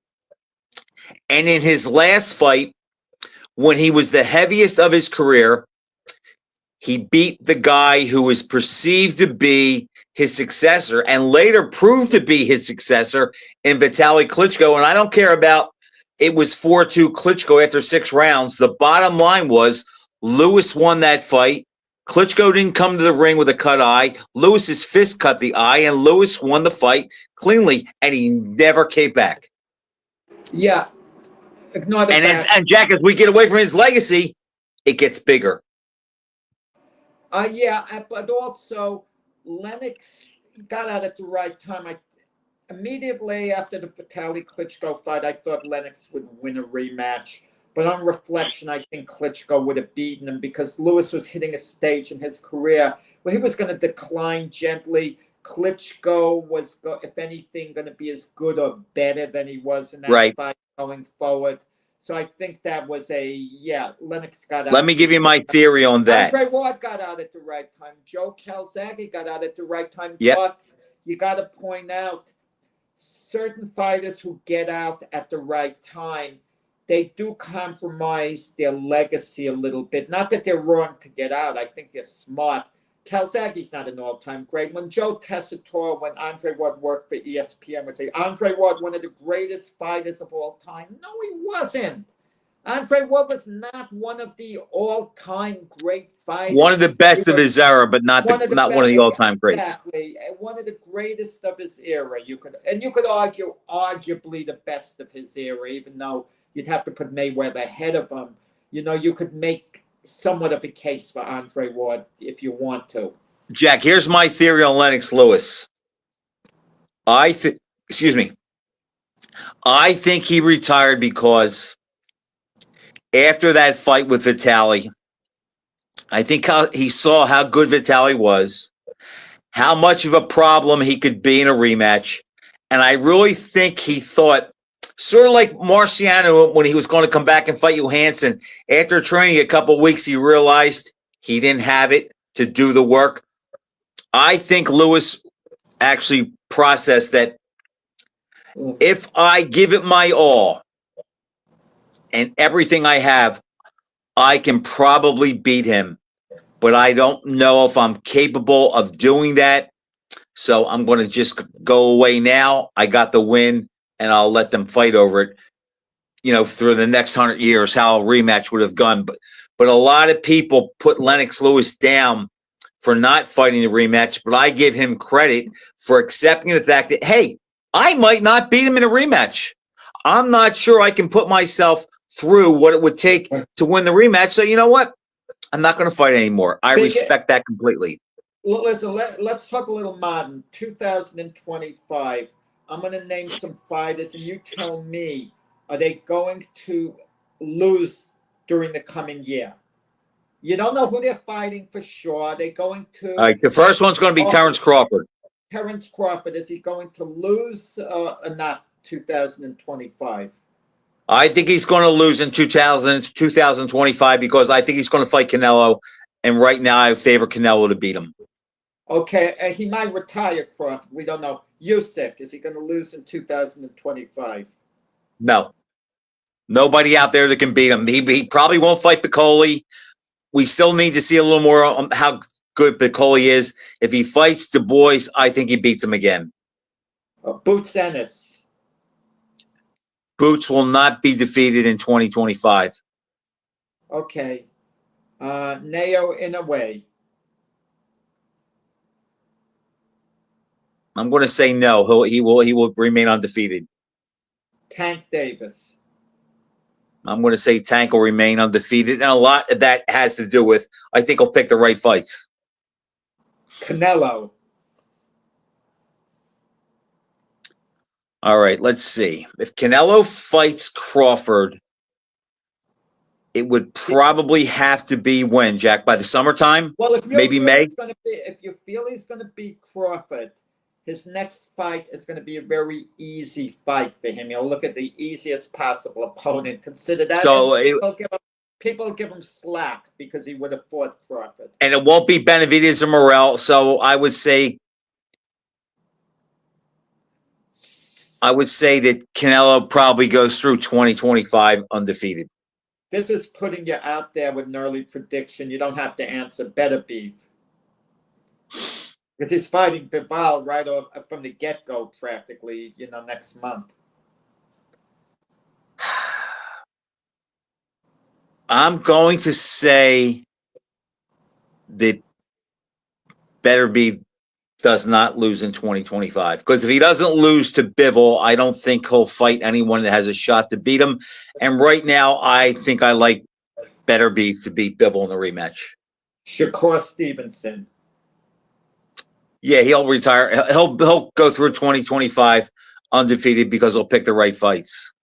And in his last fight, when he was the heaviest of his career, he beat the guy who was perceived to be his successor and later proved to be his successor in Vitaly Klitschko. And I don't care about it was 4-2 Klitschko after 6 rounds. The bottom line was Lewis won that fight. Klitschko didn't come to the ring with a cut eye. Lewis's fist cut the eye, and Lewis won the fight cleanly, and he never came back. Yeah. Ignore the and Jack, as we get away from his legacy, it gets bigger. But also Lennox got out at the right time. Immediately after the Vitaly Klitschko fight, I thought Lennox would win a rematch. But on reflection, I think Klitschko would have beaten him because Lewis was hitting a stage in his career where he was going to decline gently. Klitschko was, if anything, going to be as good or better than he was in that fight going forward. So I think that was Lennox got out. Let me give you my theory on that. Andre Ward got out at the right time. Joe Calzaghe got out at the right time. Yep. But you got to point out certain fighters who get out at the right time, they do compromise their legacy a little bit. Not that they're wrong to get out. I think they're smart. Calzaghe's not an all-time great. When Joe Tessitore, when Andre Ward worked for ESPN, would say, Andre Ward, one of the greatest fighters of all time. No, he wasn't. Andre Ward was not one of the all-time great fighters. One of the best of his era, but not one of the all-time greats. Exactly. One of the greatest of his era. You could argue arguably the best of his era, even though you'd have to put Mayweather ahead of him. You could make somewhat of a case for Andre Ward if you want to. Jack, here's my theory on Lennox Lewis. Excuse me. I think he retired because after that fight with Vitaly, I think he saw how good Vitaly was, how much of a problem he could be in a rematch. And I really think he thought, sort of like Marciano when he was going to come back and fight Johansson, after training a couple of weeks, he realized he didn't have it to do the work. I think Lewis actually processed that if I give it my all and everything I have, I can probably beat him. But I don't know if I'm capable of doing that. So I'm going to just go away now. I got the win, and I'll let them fight over it, through the next 100 years, how a rematch would have gone. But a lot of people put Lennox Lewis down for not fighting the rematch, but I give him credit for accepting the fact that, hey, I might not beat him in a rematch. I'm not sure I can put myself through what it would take to win the rematch. So you know what? I'm not going to fight anymore. I respect that completely. Listen, let's talk a little modern. 2025. I'm going to name some fighters, and you tell me, are they going to lose during the coming year? You don't know who they're fighting for sure. Are they going to? All right, the first one's going to be Terrence Crawford. Terrence Crawford, is he going to lose or not 2025? I think he's going to lose in 2025 because I think he's going to fight Canelo. And right now, I favor Canelo to beat him. Okay, he might retire, Crawford. We don't know. Usyk, is he going to lose in 2025? No. Nobody out there that can beat him. He probably won't fight Piccoli. We still need to see a little more on how good Piccoli is. If he fights Du Bois, I think he beats him again. Boots Ennis. Boots will not be defeated in 2025. Okay. Neo Inoue. I'm going to say no. He will remain undefeated. Tank Davis. I'm going to say Tank will remain undefeated, and a lot of that has to do with I think he'll pick the right fights. Canelo. All right, let's see. If Canelo fights Crawford, it would probably have to be when, Jack? By the summertime? Well, maybe May? If you feel he's going to beat Crawford, his next fight is going to be a very easy fight for him. He'll look at the easiest possible opponent. Consider that. So people give him slack because he would have fought Crawford. And it won't be Benavidez or Morrell. So I would say that Canelo probably goes through 2025 undefeated. This is putting you out there with an early prediction. You don't have to answer. Better beef. Because he's fighting Bivol right off from the get-go practically, next month. I'm going to say that Beterbiev does not lose in 2025. Because if he doesn't lose to Bivol, I don't think he'll fight anyone that has a shot to beat him. And right now, I think I like Beterbiev to beat Bivol in the rematch. Shakur Stevenson. Yeah, he'll retire. He'll go through 2025 undefeated because he'll pick the right fights.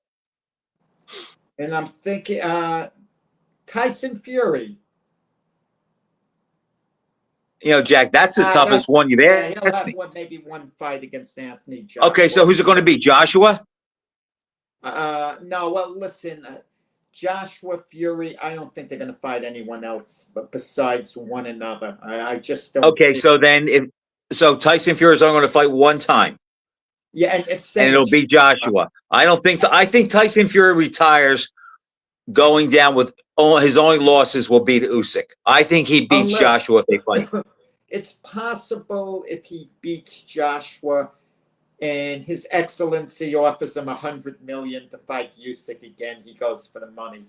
And I'm thinking Tyson Fury. Jack, that's the toughest one you've had. Yeah, he'll have maybe one fight against Anthony Joshua. Okay, so who's it going to be? Joshua? No, well, listen, Joshua Fury, I don't think they're going to fight anyone else besides one another. I just don't Okay, so then so Tyson Fury is only going to fight one time. Yeah, and it'll be Joshua. I don't think so. I think Tyson Fury retires going down with his only losses will be to Usyk. I think he beats Joshua if they fight. It's possible if he beats Joshua and His Excellency offers him $100 million to fight Usyk again, he goes for the money.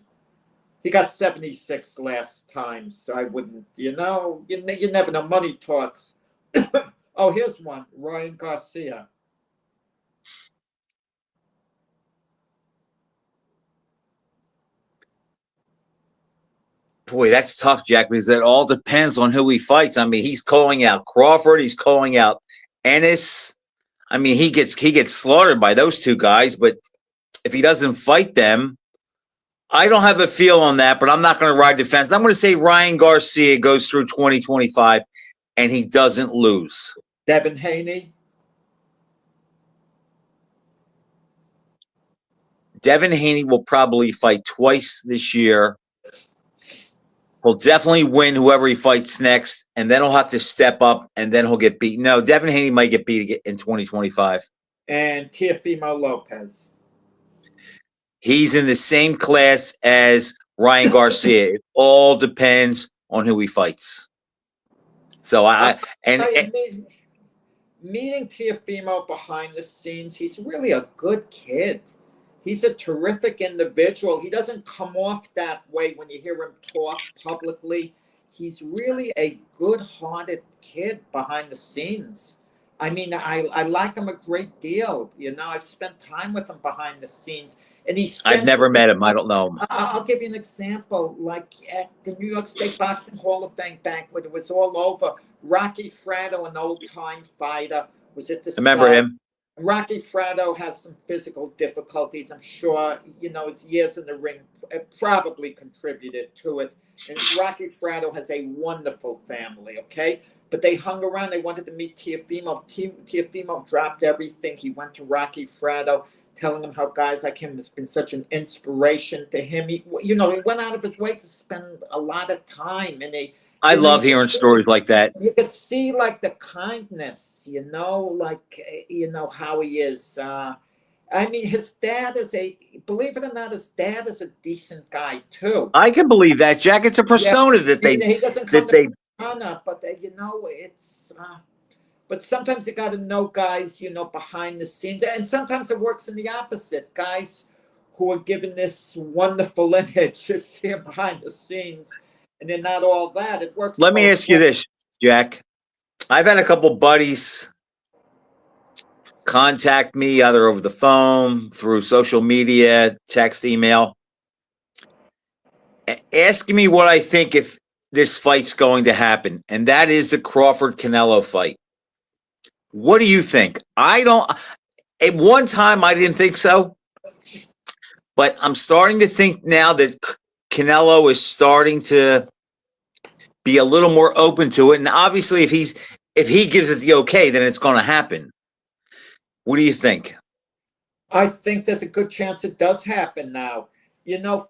He got 76 last time, so I wouldn't, you never know. Money talks. Oh, here's one. Ryan Garcia. Boy, that's tough, Jack, because it all depends on who he fights. I mean, he's calling out Crawford. He's calling out Ennis. I mean, he gets slaughtered by those two guys, but if he doesn't fight them, I don't have a feel on that, but I'm not going to ride the fence. I'm going to say Ryan Garcia goes through 2025 and he doesn't lose. Devin Haney. Devin Haney will probably fight twice this year. He'll definitely win whoever he fights next, and then he'll have to step up, and then he'll get beat. No, Devin Haney might get beat in 2025. And Teofimo Lopez. He's in the same class as Ryan Garcia. It all depends on who he fights. So meeting Teofimo behind the scenes, he's really a good kid. He's a terrific individual. He doesn't come off that way when you hear him talk publicly. He's really a good-hearted kid behind the scenes. I mean, I like him a great deal. You know, I've spent time with him behind the scenes. And I've never met him. I don't know him. I'll give you an example. Like at the New York State Boxing Hall of Fame banquet, it was all over. Rocky Fratto, an old-time fighter, was at the Remember him? Rocky Fratto has some physical difficulties. I'm sure, you know, his years in the ring probably contributed to it. And Rocky Fratto has a wonderful family, okay? But they hung around. They wanted to meet Teofimo. Teofimo dropped everything. He went to Rocky Fratto, telling him how guys like him has been such an inspiration to him. He went out of his way to spend a lot of time. And I love hearing stories like that. You could see like the kindness, how he is. I mean, his dad believe it or not, his dad is a decent guy too. I can believe that, Jack. It's a persona that they. He doesn't come to persona, but it's. But sometimes you got to know guys, behind the scenes, and sometimes it works in the opposite. Guys who are given this wonderful image, you see them behind the scenes, and they're not all that. It works. Let me ask you this, Jack. I've had a couple buddies contact me either over the phone, through social media, text, email, asking me what I think if this fight's going to happen, and that is the Crawford-Canelo fight. What do you think? At one time, I didn't think so, but I'm starting to think now that Canelo is starting to be a little more open to it. And obviously, if he gives it the okay, then it's going to happen. What do you think? I think there's a good chance it does happen now.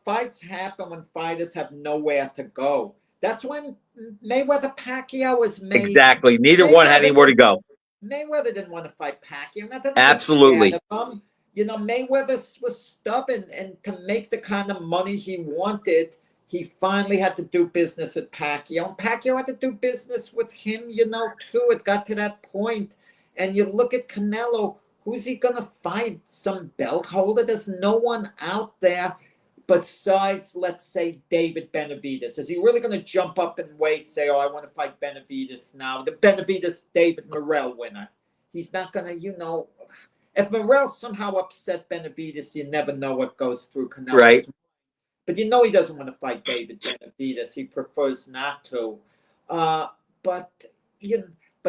Fights happen when fighters have nowhere to go. That's when Mayweather-Pacquiao was made. Exactly. Neither one had anywhere to go. Mayweather didn't want to fight Pacquiao. Absolutely. Mayweather was stubborn, and to make the kind of money he wanted, he finally had to do business with Pacquiao. And Pacquiao had to do business with him, too. It got to that point. And you look at Canelo, who's he going to fight? Some belt holder? There's no one out there besides, let's say, David Benavidez. Is he really going to jump up in weight, say, I want to fight Benavidez now? The Benavidez-David Morrell winner. He's not going to, if Morrell somehow upset Benavidez, you never know what goes through Canelo. Right. But he doesn't want to fight David Benavidez. He prefers not to. But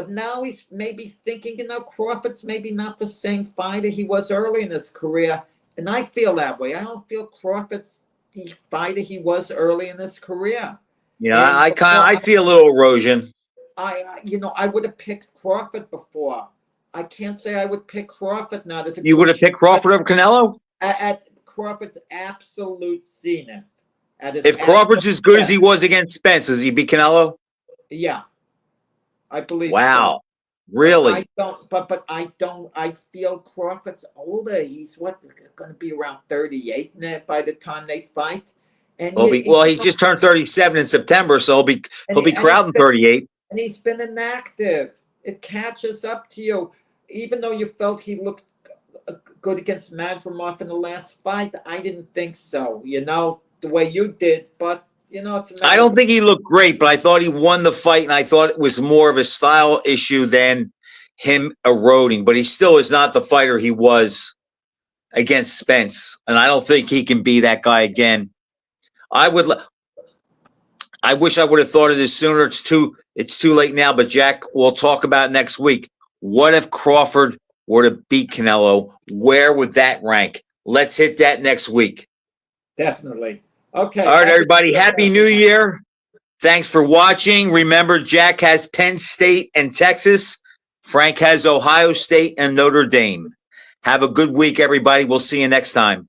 now he's maybe thinking, Crawford's maybe not the same fighter he was early in his career. And I feel that way. I don't feel Crawford's the fighter he was early in his career. Yeah, I see a little erosion. I would have picked Crawford before. I can't say I would pick Crawford now. You would have picked Crawford over Canelo? At Crawford's absolute zenith. If Crawford's as good as he was against Spence, does he beat Canelo? Yeah. I believe wow. So. Really? I feel Crawford's older. He's going to be around 38 by the time they fight. And he just turned 37 in September, so he'll be crowding 38. And he's been inactive. It catches up to you. Even though you felt he looked good against Madrimov in the last fight, I didn't think so, the way you did. But, I don't think he looked great, but I thought he won the fight, and I thought it was more of a style issue than him eroding. But he still is not the fighter he was against Spence, and I don't think he can be that guy again. I wish I would have thought of this sooner. It's too late now, but Jack, we'll talk about it next week. What if Crawford were to beat Canelo, where would that rank? Let's hit that next week. Definitely. Okay. All right, everybody. Happy New Year. Thanks for watching. Remember, Jack has Penn State and Texas. Frank has Ohio State and Notre Dame. Have a good week, everybody. We'll see you next time.